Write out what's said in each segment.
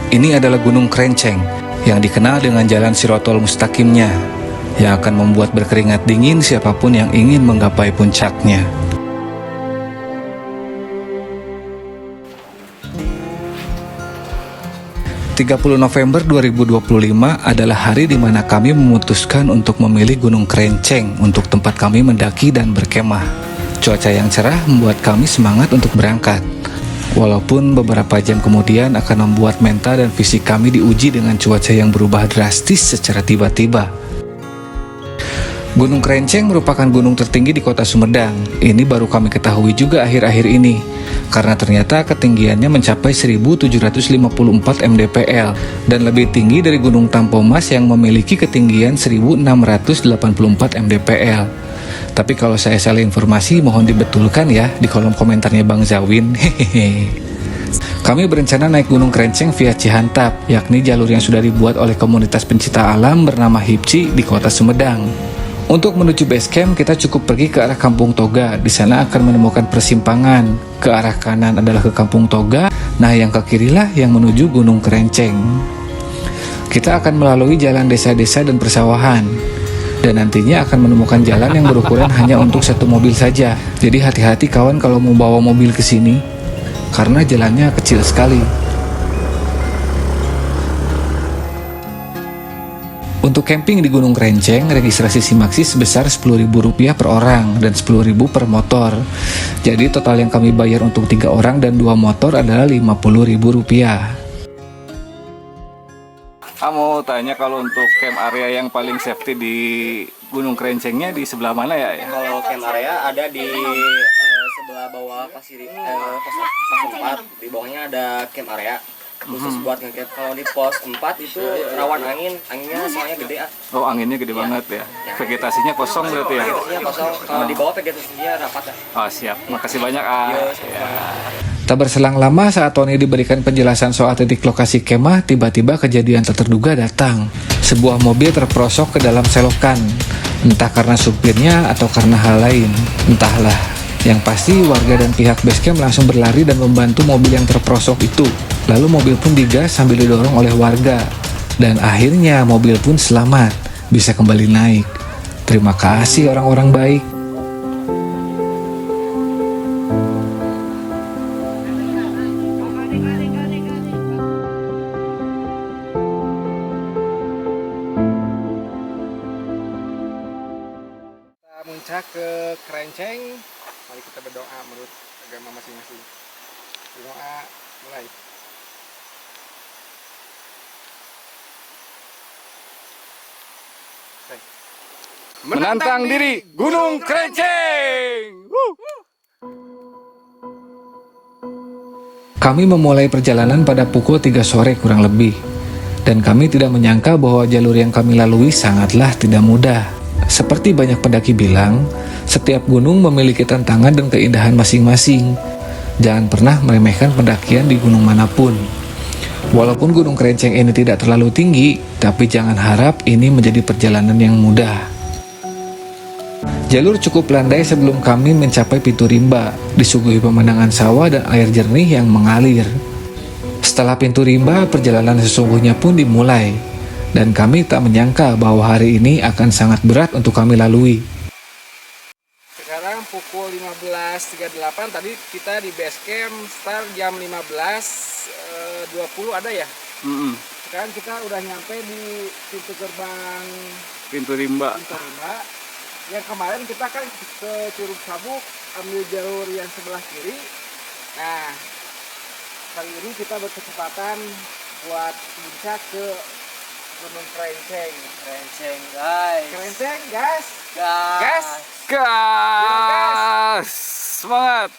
Ini adalah Gunung Krenceng yang dikenal dengan jalan Sirotol Mustaqimnya, yang akan membuat berkeringat dingin siapapun yang ingin menggapai puncaknya. November 30 November 2025 adalah hari di mana kami memutuskan untuk memilih Gunung Krenceng untuk tempat kami mendaki dan berkemah. Cuaca yang cerah membuat kami semangat untuk berangkat. Walaupun beberapa jam kemudian akan membuat mental dan fisik kami diuji dengan cuaca yang berubah drastis secara tiba-tiba. Gunung Krenceng merupakan gunung tertinggi di kota Sumedang. Ini baru kami ketahui juga akhir-akhir ini, karena ternyata ketinggiannya mencapai 1754 mdpl dan lebih tinggi dari Gunung Tampomas yang memiliki ketinggian 1684 mdpl. Tapi kalau saya salah informasi, mohon dibetulkan ya di kolom komentarnya Bang Zawin. Hehehe. Kami berencana naik Gunung Krenceng via Cihantap, yakni jalur yang sudah dibuat oleh komunitas pencinta alam bernama HIPCI di kota Sumedang. Untuk menuju base camp, kita cukup pergi ke arah Kampung Toga. Di sana akan menemukan persimpangan. Ke arah kanan adalah ke Kampung Toga, nah yang ke kirilah yang menuju Gunung Krenceng. Kita akan melalui jalan desa-desa dan persawahan. Dan nantinya akan menemukan jalan yang berukuran hanya untuk satu mobil saja. Jadi hati-hati kawan kalau mau bawa mobil ke sini, karena jalannya kecil sekali. Untuk camping di Gunung Krenceng, registrasi SIMAKSI sebesar Rp10.000 per orang dan Rp10.000 per motor. Jadi total yang kami bayar untuk 3 orang dan 2 motor adalah Rp50.000. Kamu tanya kalau untuk camp area yang paling safety di Gunung Krencengnya di sebelah mana ya? Kalau camp area ada di sebelah bawah pos 4, di bawahnya ada camp area khusus buat ngecamp. Kalau di pos 4 itu rawan anginnya soalnya gede. Oh, anginnya gede banget ya. Vegetasinya kosong berarti ya? Vegetasinya kosong, kalau di bawah vegetasinya rapat ya. Oh siap, makasih banyak Ya. Tak berselang lama saat Tony diberikan penjelasan soal titik lokasi kemah, tiba-tiba kejadian tak terduga datang. Sebuah mobil terperosok ke dalam selokan, entah karena supirnya atau karena hal lain, entahlah. Yang pasti warga dan pihak basecamp langsung berlari dan membantu mobil yang terperosok itu. Lalu mobil pun digas sambil didorong oleh warga. Dan akhirnya mobil pun selamat, bisa kembali naik. Terima kasih orang-orang baik. Puncak ke Krenceng, mari kita berdoa menurut agama masing-masing. Berdoa mulai. Menantang diri Gunung Krenceng. Kami memulai perjalanan pada pukul 3 sore kurang lebih. Dan kami tidak menyangka bahwa jalur yang kami lalui sangatlah tidak mudah. Seperti banyak pendaki bilang, setiap gunung memiliki tantangan dan keindahan masing-masing. Jangan pernah meremehkan pendakian di gunung manapun. Walaupun Gunung Krenceng ini tidak terlalu tinggi, tapi jangan harap ini menjadi perjalanan yang mudah. Jalur cukup landai sebelum kami mencapai pintu rimba, disuguhi pemandangan sawah dan air jernih yang mengalir. Setelah pintu rimba, perjalanan sesungguhnya pun dimulai. Dan kami tak menyangka bahwa hari ini akan sangat berat untuk kami lalui. Sekarang pukul 15.38, tadi kita di base camp start jam 15.20 ada ya? Sekarang kita udah nyampe di pintu gerbang Pintu rimba. Yang kemarin kita kan ke Curug Sabuk, ambil jalur yang sebelah kiri. Nah, kali ini kita berkesempatan buat puncak ke Gunung Krenceng. Krenceng guys. Krenceng guys. Gas. Gas! Semangat!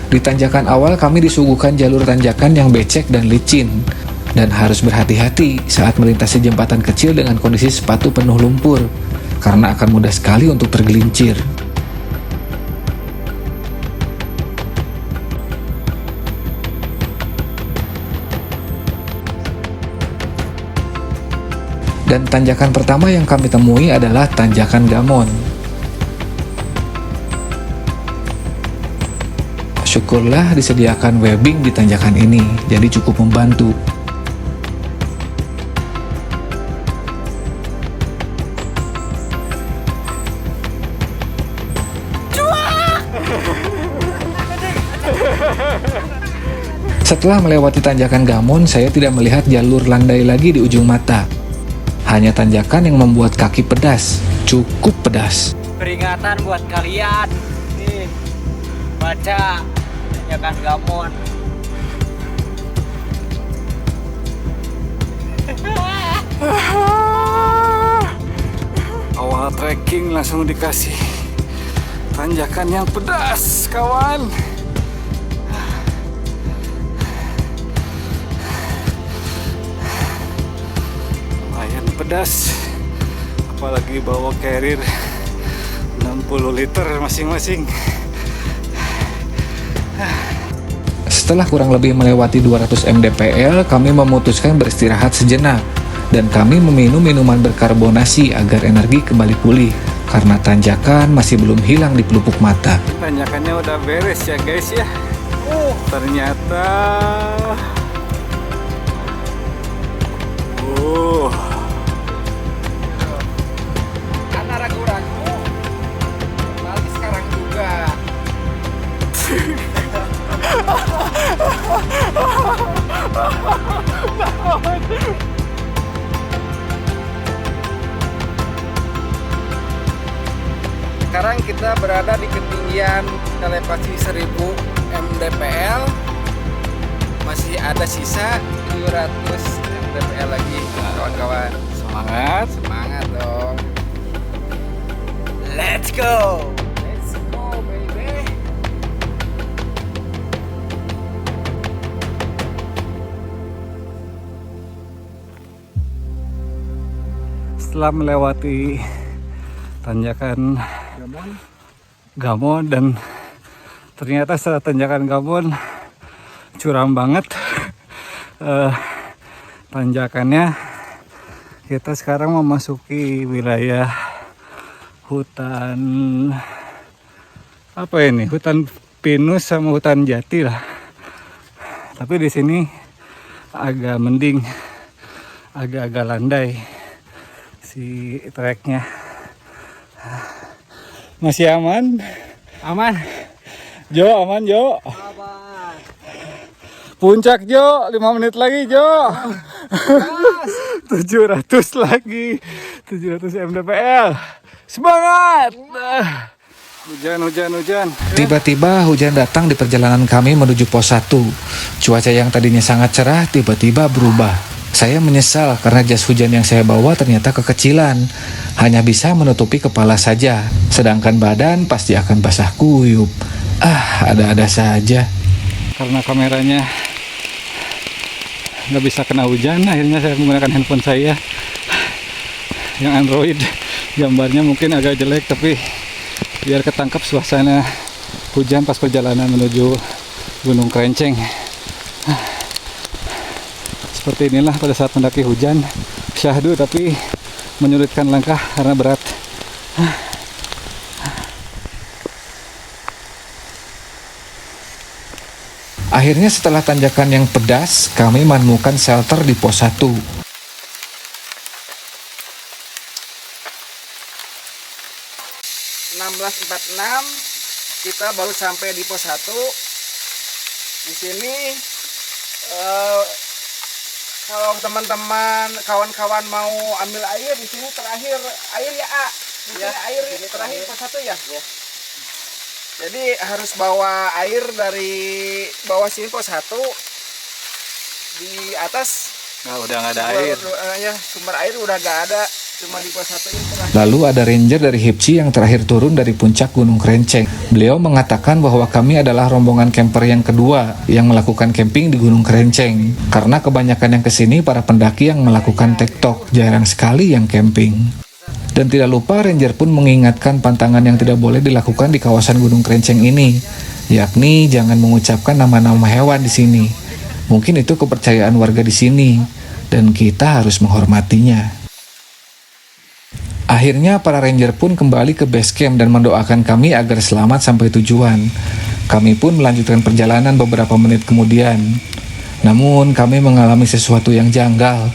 Di tanjakan awal kami disuguhkan jalur tanjakan yang becek dan licin. Dan harus berhati-hati saat melintasi jembatan kecil dengan kondisi sepatu penuh lumpur, karena akan mudah sekali untuk tergelincir. Dan tanjakan pertama yang kami temui adalah Tanjakan Gamon. Syukurlah disediakan webbing di tanjakan ini, jadi cukup membantu. Setelah melewati tanjakan Gamon, saya tidak melihat jalur landai lagi di ujung mata. Hanya tanjakan yang membuat kaki pedas, cukup pedas. Peringatan buat kalian. Nih, baca tanjakan Gamon. Awal trekking langsung dikasih tanjakan yang pedas, kawan. Lumayan pedas, apalagi bawa carrier 60 liter masing-masing. Setelah kurang lebih melewati 200 mdpl, kami memutuskan beristirahat sejenak dan kami meminum minuman berkarbonasi agar energi kembali pulih karena tanjakan masih belum hilang di pelupuk mata. Tanjakannya udah beres ya guys ya. Ternyata Karena ragu-ragu, balik sekarang juga. Sekarang kita berada di ketinggian elevasi 1000 mdpl. Masih ada sisa 200 mdpl lagi, kawan-kawan. semangat. Semangat dong. Let's go. Let's go, baby. Setelah melewati tanjakan Gamon dan ternyata setelah tanjakan Gamon curam banget tanjakannya, kita sekarang memasuki wilayah hutan apa ini, hutan pinus sama hutan jati lah, tapi di sini agak mending, agak-agak landai si treknya. Masih aman? Aman. Jo, aman Jo. Puncak Jo, 5 menit lagi Jo. 700 lagi, 700 mdpl. Semangat. Hujan. Tiba-tiba hujan datang di perjalanan kami menuju pos 1. Cuaca yang tadinya sangat cerah tiba-tiba berubah. Saya menyesal karena jas hujan yang saya bawa ternyata kekecilan. Hanya bisa menutupi kepala saja, sedangkan badan pasti akan basah kuyup. Ada-ada saja. Karena kameranya nggak bisa kena hujan, akhirnya saya menggunakan handphone saya yang Android. Gambarnya mungkin agak jelek, tapi biar ketangkap suasana hujan pas perjalanan menuju Gunung Krenceng. Seperti inilah pada saat mendaki hujan, syahdu tapi menyulitkan langkah karena berat. Akhirnya setelah tanjakan yang pedas, kami menemukan shelter di pos 1. 16.46 kita baru sampai di pos 1. Di sini kalau teman-teman kawan-kawan mau ambil air di sini terakhir air ya A. Di sini air terakhir pos 1 ya. Jadi harus bawa air dari bawah sini pos 1. Di atas Udah nggak ada air. Ya, sumber air udah nggak ada. Cuma di pos 1 ini terakhir. Lalu ada ranger dari Hipci yang terakhir turun dari puncak Gunung Krenceng. Beliau mengatakan bahwa kami adalah rombongan camper yang kedua yang melakukan camping di Gunung Krenceng. Karena kebanyakan yang kesini para pendaki yang melakukan tektok, jarang sekali yang camping. Dan tidak lupa ranger pun mengingatkan pantangan yang tidak boleh dilakukan di kawasan Gunung Krenceng ini, yakni jangan mengucapkan nama-nama hewan di sini. Mungkin itu kepercayaan warga di sini, dan kita harus menghormatinya. Akhirnya para ranger pun kembali ke base camp dan mendoakan kami agar selamat sampai tujuan. Kami pun melanjutkan perjalanan beberapa menit kemudian. Namun kami mengalami sesuatu yang janggal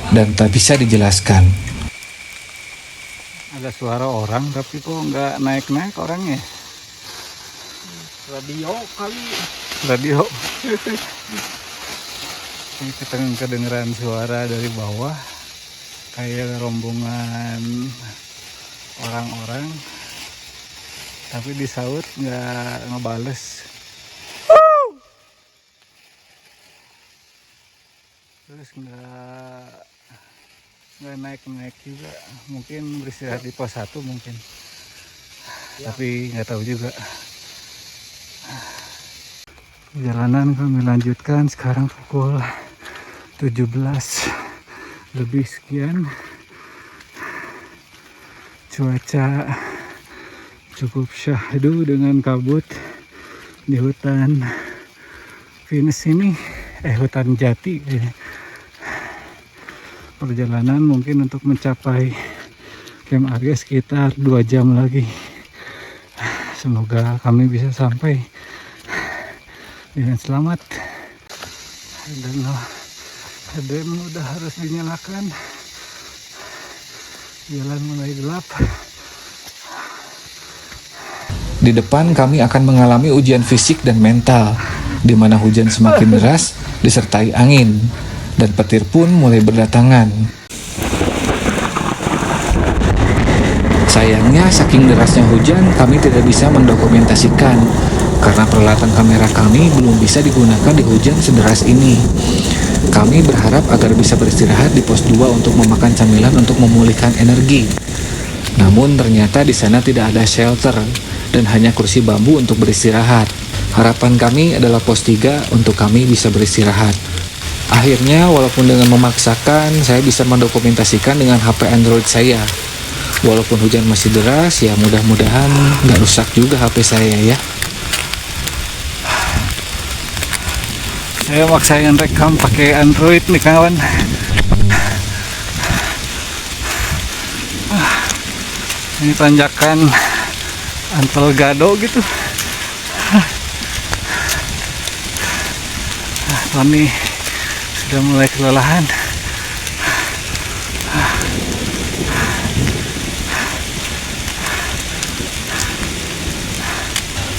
dan tak bisa dijelaskan. Ada suara orang tapi kok nggak naik-naik orangnya. Radio kali. Radio. Ini kita kedengeran suara dari bawah kayak rombongan orang-orang, tapi disaut nggak ngebales. Terus nggak naik-naik juga, mungkin beristirahat di pos 1 mungkin, tapi nggak tahu juga. Perjalanan kami lanjutkan, sekarang pukul 17 lebih sekian. Cuaca cukup syahdu dengan kabut di hutan pinus ini, hutan jati kayaknya. Perjalanan mungkin untuk mencapai Camp Arya sekitar 2 jam lagi. Semoga kami bisa sampai dengan selamat. Dan HDM udah harus dinyalakan. Jalan mulai gelap. Di depan kami akan mengalami ujian fisik dan mental, di mana hujan semakin deras disertai angin, dan petir pun mulai berdatangan. Sayangnya saking derasnya hujan, kami tidak bisa mendokumentasikan karena peralatan kamera kami belum bisa digunakan di hujan sederas ini. Kami berharap agar bisa beristirahat di pos 2 untuk memakan camilan untuk memulihkan energi. Namun ternyata di sana tidak ada shelter dan hanya kursi bambu untuk beristirahat. Harapan kami adalah pos 3 untuk kami bisa beristirahat. Akhirnya walaupun dengan memaksakan, saya bisa mendokumentasikan dengan HP Android saya. Walaupun hujan masih deras, ya mudah-mudahan nggak rusak juga HP saya ya. Saya maksain rekam pakai Android nih kawan. Ini tanjakan Antel Gado gitu. Tony sudah mulai kelelahan.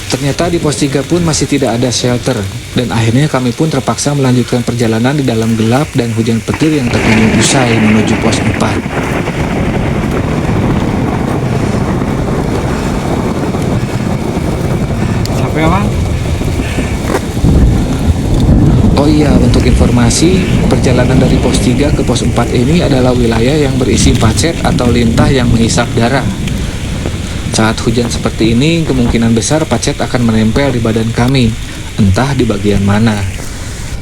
Ternyata di pos 3 pun masih tidak ada shelter, dan akhirnya kami pun terpaksa melanjutkan perjalanan di dalam gelap dan hujan petir yang tak kunjung usai menuju pos 4. Capek emang? Oh iya, untuk informasi, perjalanan dari pos 3 ke pos 4 ini adalah wilayah yang berisi pacet atau lintah yang menghisap darah. Saat hujan seperti ini, kemungkinan besar pacet akan menempel di badan kami, entah di bagian mana.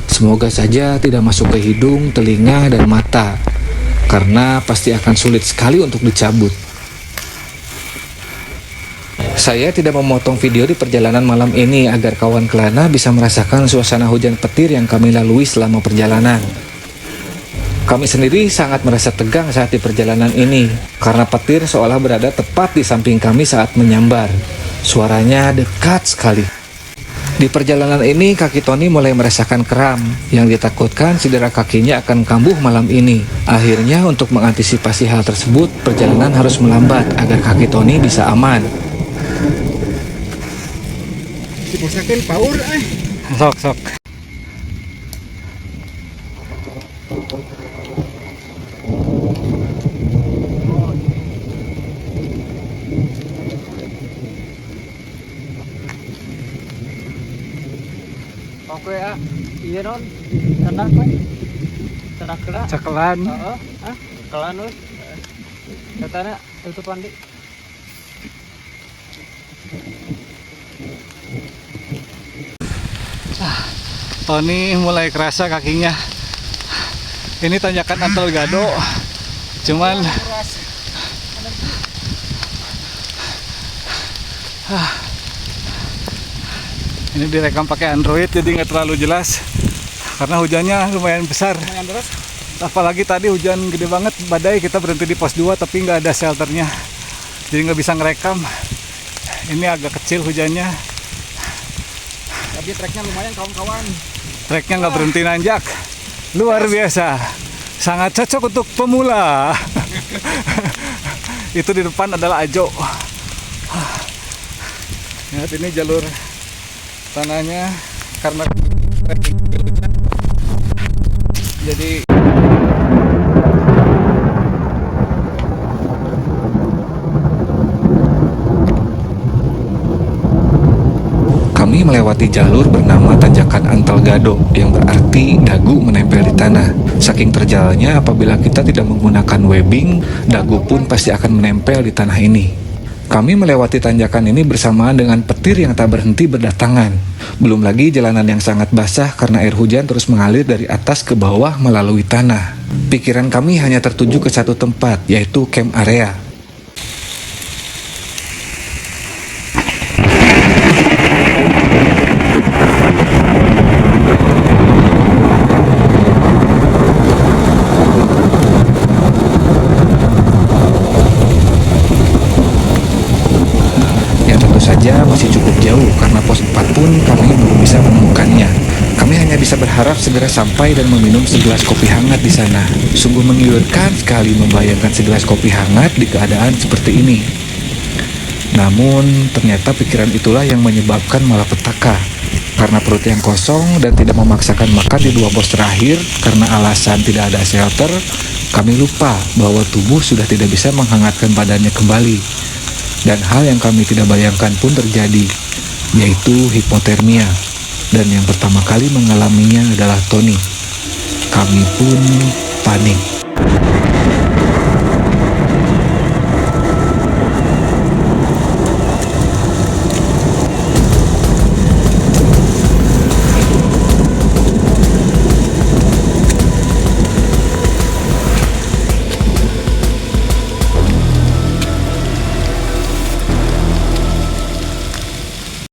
Semoga saja tidak masuk ke hidung, telinga, dan mata, karena pasti akan sulit sekali untuk dicabut. Saya tidak memotong video di perjalanan malam ini agar kawan kelana bisa merasakan suasana hujan petir yang kami lalui selama perjalanan. Kami sendiri sangat merasa tegang saat di perjalanan ini, karena petir seolah berada tepat di samping kami saat menyambar. Suaranya dekat sekali. Di perjalanan ini, kaki Tony mulai merasakan kram, yang ditakutkan cedera kakinya akan kambuh malam ini. Akhirnya, untuk mengantisipasi hal tersebut, perjalanan harus melambat agar kaki Tony bisa aman. Diposakeun power Sok. Oke ya, iya non, tenang kan? Tenang kena. Cakelan. Kelan non. Katanya tutupan di. Tony mulai kerasa kakinya. Ini tanjakan Antel Gado. Cuman ini direkam pakai Android jadi nggak terlalu jelas karena hujannya lumayan besar. Apalagi tadi hujan gede banget, badai. Kita berhenti di pos 2 tapi nggak ada shelternya, jadi nggak bisa ngerekam. Ini agak kecil hujannya. Jadi treknya lumayan kawan-kawan. Treknya nggak berhenti nanjak. Luar biasa. Sangat cocok untuk pemula. Itu di depan adalah Ajo. Lihat ini jalur tanahnya karena jadi Kami melewati jalur bernama Tanjakan Antelgado yang berarti dagu menempel di tanah. Saking terjalnya apabila kita tidak menggunakan webbing, dagu pun pasti akan menempel di tanah ini. Kami melewati tanjakan ini bersamaan dengan petir yang tak berhenti berdatangan. Belum lagi jalanan yang sangat basah karena air hujan terus mengalir dari atas ke bawah melalui tanah. Pikiran kami hanya tertuju ke satu tempat, yaitu camp area. Saja masih cukup jauh karena pos 4 pun kami belum bisa menemukannya. Kami hanya bisa berharap segera sampai dan meminum segelas kopi hangat di sana. Sungguh menggiurkan sekali membayangkan segelas kopi hangat di keadaan seperti ini. Namun ternyata pikiran itulah yang menyebabkan malapetaka. Karena perut yang kosong dan tidak memaksakan makan di 2 pos terakhir karena alasan tidak ada shelter, kami lupa bahwa tubuh sudah tidak bisa menghangatkan badannya kembali. Dan hal yang kami tidak bayangkan pun terjadi, yaitu hipotermia. Dan yang pertama kali mengalaminya adalah Tony. Kami pun panik.